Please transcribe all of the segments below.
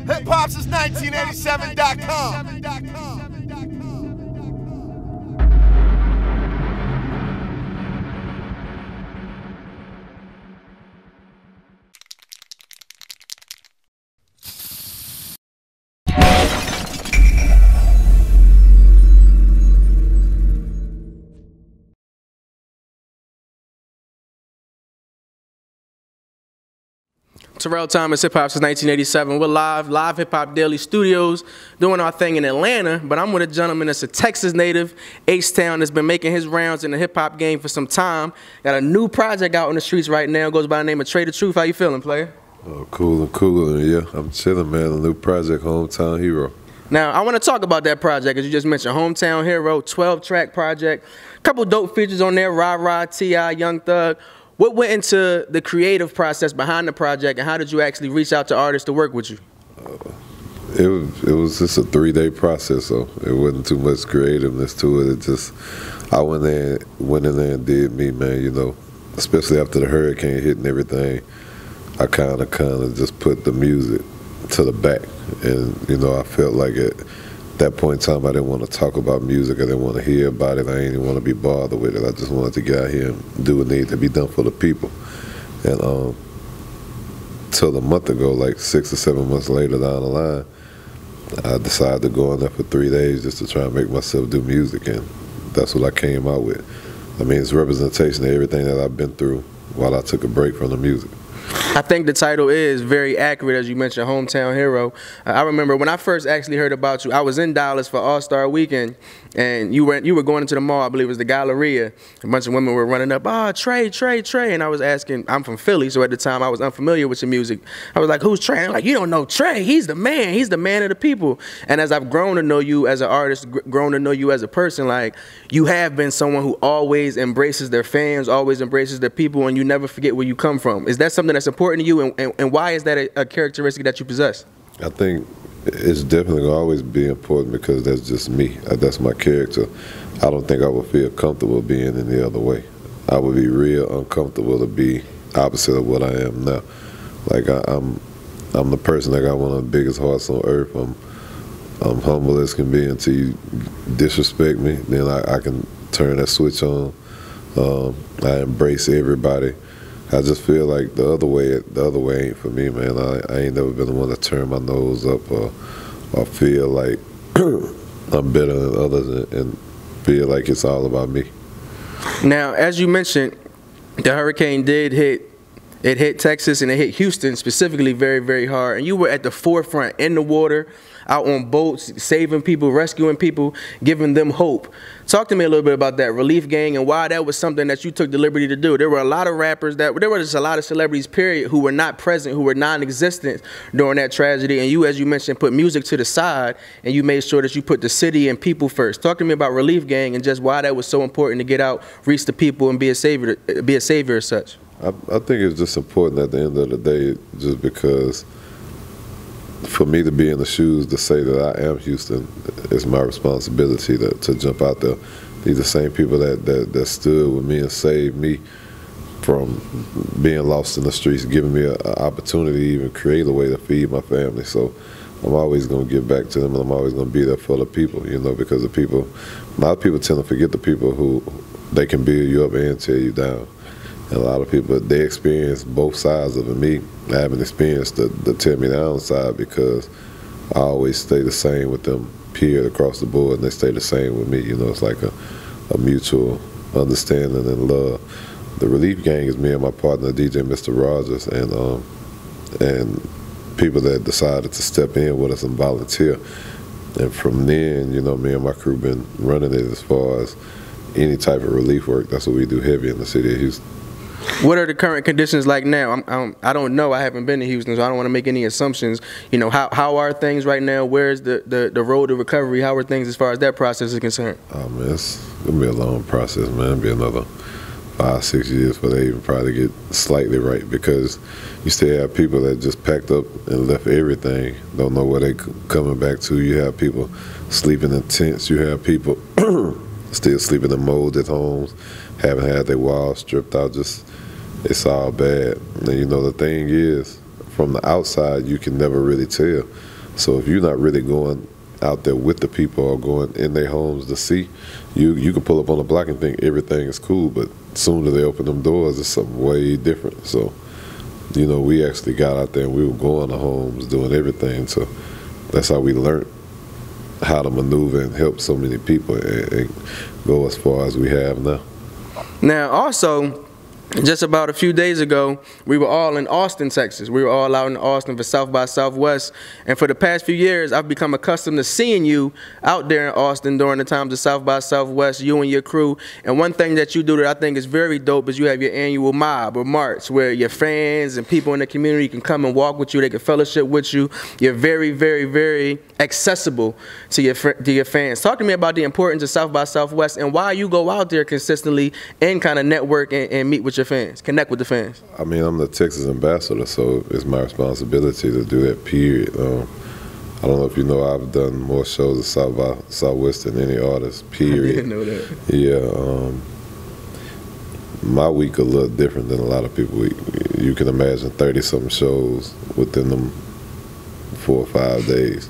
Hip-hop since 1987.com. Terrell Thomas, hip-hop since 1987. We're live hip-hop daily studios, doing our thing in Atlanta, but I'm with a gentleman that's a Texas native, H-Town, that's been making his rounds in the hip-hop game for some time. Got a new project out on the streets right now, goes by the name of Trae Tha Truth. How you feeling, player? Oh, cool and cool, yeah, I'm chilling, man. A new project, Hometown Hero. Now, I want to talk about that project, as you just mentioned, Hometown Hero, 12-track project. Couple dope features on there, Rah, T.I., Young Thug. What went into the creative process behind the project, and how did you actually reach out to artists to work with you? It was just a 3-day process, so it wasn't too much creativeness to it. I went in there and did me, man. You know, especially after the hurricane hit and everything, I kind of just put the music to the back, and you know, I felt like at that point in time I didn't want to talk about music. I didn't want to hear about it. I didn't even want to be bothered with it. I just wanted to get out here and do what needed to be done for the people. And till a month ago, like 6 or 7 months later down the line, I decided to go in there for 3 days just to try and make myself do music, and that's what I came out with. I mean, it's representation of everything that I've been through while I took a break from the music. I think the title is very accurate, as you mentioned, Hometown Hero. I remember when I first actually heard about you, I was in Dallas for All-Star Weekend, and you were going into the mall, I believe it was the Galleria. A bunch of women were running up, Trae, and I was asking, I'm from Philly, so at the time I was unfamiliar with your music. I was like, who's Trae? And I'm like, you don't know Trae, he's the man of the people. And as I've grown to know you as an artist, grown to know you as a person, like, you have been someone who always embraces their fans, always embraces their people, and you never forget where you come from. Is that something that's important to you, and why is that a characteristic that you possess? I think it's definitely going to always be important because that's just me. That's my character. I don't think I would feel comfortable being any other way. I would be real uncomfortable to be opposite of what I am now. Like I'm the person that got one of the biggest hearts on earth. I'm humble as can be until you disrespect me. Then I can turn that switch on. I embrace everybody. I just feel like the other way ain't for me, man. I ain't never been the one to turn my nose up or feel like I'm better than others and feel like it's all about me. Now, as you mentioned, the hurricane did hit. It hit Texas and it hit Houston specifically very, very hard. And you were at the forefront, in the water, out on boats, saving people, rescuing people, giving them hope. Talk to me a little bit about that relief gang and why that was something that you took the liberty to do. There were a lot of rappers, there were just a lot of celebrities, period, who were not present, who were non-existent during that tragedy. And you, as you mentioned, put music to the side, and you made sure that you put the city and people first. Talk to me about relief gang and just why that was so important to get out, reach the people, and be a savior as such. I think it's just important at the end of the day, just because for me to be in the shoes to say that I am Houston, it's my responsibility to jump out there. These are the same people that stood with me and saved me from being lost in the streets, giving me an opportunity to even create a way to feed my family. So I'm always going to give back to them, and I'm always going to be there for the people, you know, because a lot of people tend to forget the people who they can build you up and tear you down. And a lot of people, they experience both sides of it. Me, I haven't experienced the tear me down side because I always stay the same with them, period, across the board, and they stay the same with me. You know, it's like a mutual understanding and love. The relief gang is me and my partner, DJ Mr. Rogers, and people that decided to step in with us and volunteer. And from then, you know, me and my crew been running it as far as any type of relief work. That's what we do heavy in the city of Houston. What are the current conditions like now? I don't know. I haven't been to Houston, so I don't want to make any assumptions. You know, how are things right now? Where's the road to recovery? How are things as far as that process is concerned? Oh, man, it's going to be a long process, man. It'll be another 5-6 years before they even probably get slightly right, because you still have people that just packed up and left everything, don't know where they coming back to. You have people sleeping in tents. You have people still sleeping in molded homes, haven't had their walls stripped out. Just, it's all bad. And you know, the thing is, from the outside, you can never really tell. So if you're not really going out there with the people or going in their homes to see, you can pull up on the block and think everything is cool, but soon as they open them doors, it's something way different. So, we actually got out there and we were going to homes, doing everything. So that's how we learned how to maneuver and help so many people and go as far as we have now. Now, also, just about a few days ago, we were all in Austin, Texas. We were all out in Austin for South by Southwest. And for the past few years, I've become accustomed to seeing you out there in Austin during the times of South by Southwest, you and your crew. And one thing that you do that I think is very dope is you have your annual mob or march where your fans and people in the community can come and walk with you. They can fellowship with you. You're very, very, very accessible to your fans. Talk to me about the importance of South by Southwest and why you go out there consistently and kind of network and meet with your fans, connect with the fans. I mean, I'm the Texas ambassador, so it's my responsibility to do that, period. I don't know if you know, I've done more shows at South by Southwest than any artist, period. I didn't know that. Yeah. My week a little different than a lot of people. You can imagine 30-something shows within them 4 or 5 days.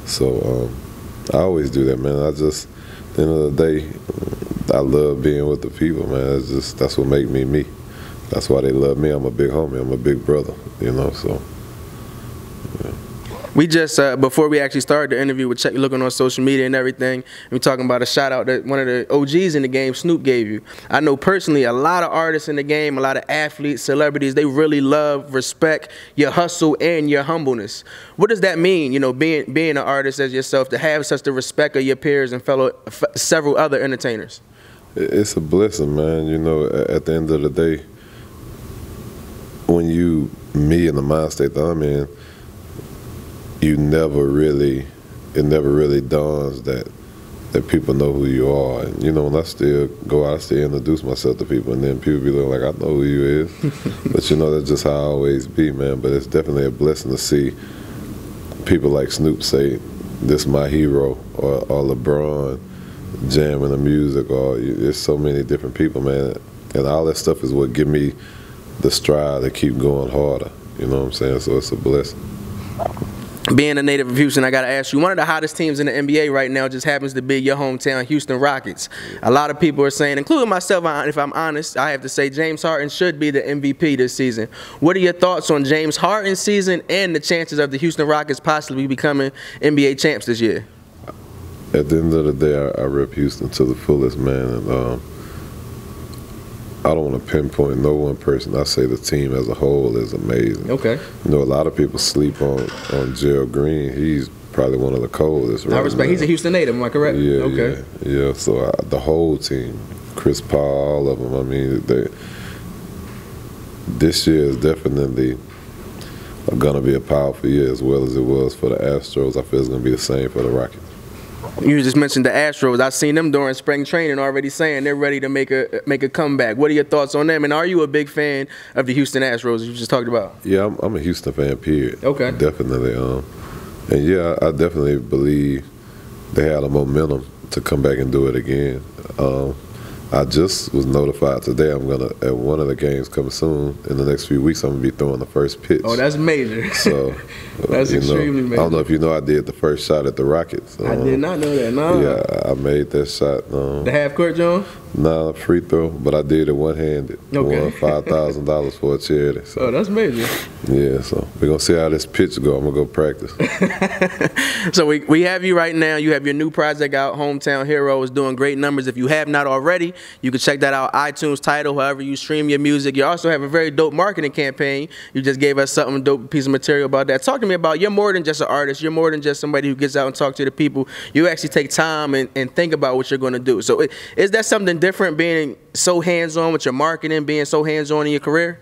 So I always do that, man. At the end of the day, I love being with the people, man. That's what make me me. That's why they love me. I'm a big homie. I'm a big brother, so. Yeah. We just, before we actually started the interview, we're looking on social media and everything. We're talking about a shout out that one of the OGs in the game, Snoop, gave you. I know personally a lot of artists in the game, a lot of athletes, celebrities, they really love, respect your hustle and your humbleness. What does that mean, being an artist as yourself, to have such the respect of your peers and several other entertainers? It's a blessing, man. At the end of the day, when me in the mind state that I'm in, it never really dawns that people know who you are. And when I still go out, I still introduce myself to people, and then people be like, I know who you is. But that's just how I always be, man. But it's definitely a blessing to see people like Snoop say, "This my hero," or LeBron jamming the music, or there's so many different people, man. And all that stuff is what give me the stride to keep going harder. You know what I'm saying? So it's a blessing. Being a native of Houston, I got to ask you, one of the hottest teams in the NBA right now just happens to be your hometown, Houston Rockets. A lot of people are saying, including myself, if I'm honest, I have to say James Harden should be the MVP this season. What are your thoughts on James Harden's season and the chances of the Houston Rockets possibly becoming NBA champs this year? At the end of the day, I rep Houston to the fullest, man. And I don't want to pinpoint no one person. I say the team as a whole is amazing. Okay. A lot of people sleep on Gerald Green. He's probably one of the coldest. I respect. Now. He's a Houston native. Am I correct? Yeah. Okay. Yeah. So the whole team, Chris Paul, all of them. I mean, this year is definitely going to be a powerful year, as well as it was for the Astros. I feel it's going to be the same for the Rockets. You just mentioned the Astros. I've seen them during spring training already saying they're ready to make a comeback. What are your thoughts on them? And are you a big fan of the Houston Astros you just talked about? Yeah, I'm a Houston fan, period. Okay. Definitely. And yeah, I definitely believe they had a momentum to come back and do it again. I just was notified today I'm going to, at one of the games coming soon, in the next few weeks, I'm going to be throwing the first pitch. Oh, that's major. So, that's extremely major. I don't know if you know I did the first shot at the Rockets. I did not know that, no. Yeah, I made that shot. The half-court, John? Nah, free throw, but I did it one-handed. Okay. Won $5,000 for a charity. So. Oh, that's major. Yeah, so we're going to see how this pitch go. I'm going to go practice. So we have you right now. You have your new project out, Hometown Heroes, doing great numbers. If you have not already, you can check that out, iTunes, Tidal, however you stream your music. You also have a very dope marketing campaign. You just gave us something dope, piece of material about that. Talk to me about, you're more than just an artist. You're more than just somebody who gets out and talk to the people. You actually take time and think about what you're going to do. So is that something different, being so hands-on with your marketing, being so hands-on in your career?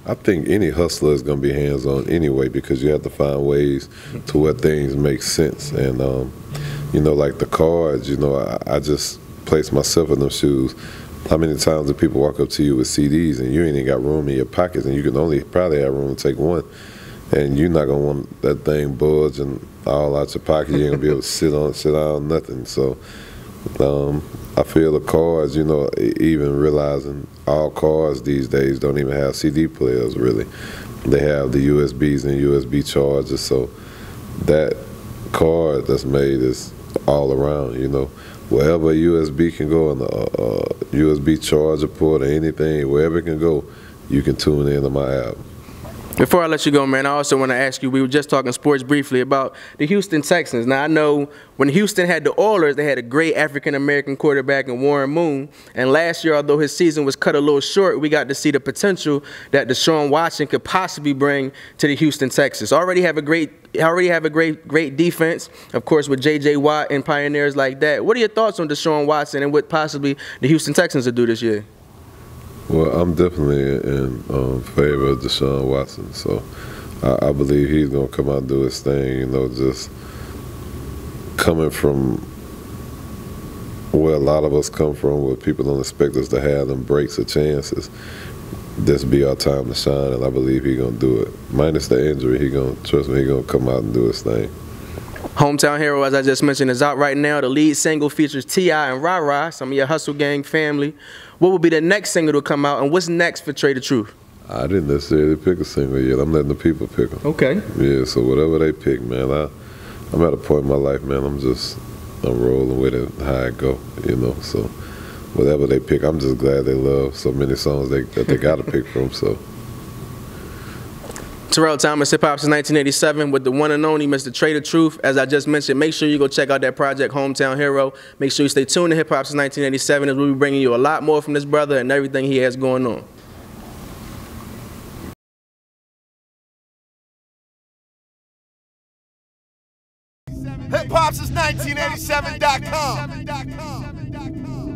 I think any hustler is going to be hands-on anyway, because you have to find ways to where things make sense. And, like the cards, I just place myself in them shoes. How many times do people walk up to you with CDs and you ain't even got room in your pockets, and you can only probably have room to take one, and you're not going to want that thing bulging all out your pocket. You ain't going to be able to sit down, nothing. So I feel the cards, even realizing all cars these days don't even have CD players, really. They have the USBs and USB chargers, so that card that's made is all around, you know. Wherever a USB can go and a USB charger port or anything, wherever it can go, you can tune in to my album. Before I let you go, man, I also want to ask you, we were just talking sports briefly about the Houston Texans. Now, I know when Houston had the Oilers, they had a great African-American quarterback in Warren Moon. And last year, although his season was cut a little short, we got to see the potential that Deshaun Watson could possibly bring to the Houston Texans. Already have a great defense, of course, with J.J. Watt and pioneers like that. What are your thoughts on Deshaun Watson and what possibly the Houston Texans will do this year? Well, I'm definitely in favor of Deshaun Watson, so I believe he's going to come out and do his thing, you know, just coming from where a lot of us come from, where people don't expect us to have them breaks or chances. This be our time to shine, and I believe he's going to do it. Minus the injury, he's going to come out and do his thing. Hometown Hero, as I just mentioned, is out right now. The lead single features T.I. and Ra, some of your Hustle Gang family. What will be the next single to come out, and what's next for Trae Tha Truth? I didn't necessarily pick a single yet. I'm letting the people pick them. Okay. Yeah, so whatever they pick, man, I'm at a point in my life, man, I'm rolling with it, how it go, you know. So whatever they pick, I'm just glad they love so many songs that they got to pick from, so. Terrell Thomas, hip-hop since 1987 with the one and only Mr. Trae Tha Truth. As I just mentioned, make sure you go check out that project, Hometown Hero. Make sure you stay tuned to hip-hop since 1987 as we'll be bringing you a lot more from this brother and everything he has going on. Hip-hop since 1987.com.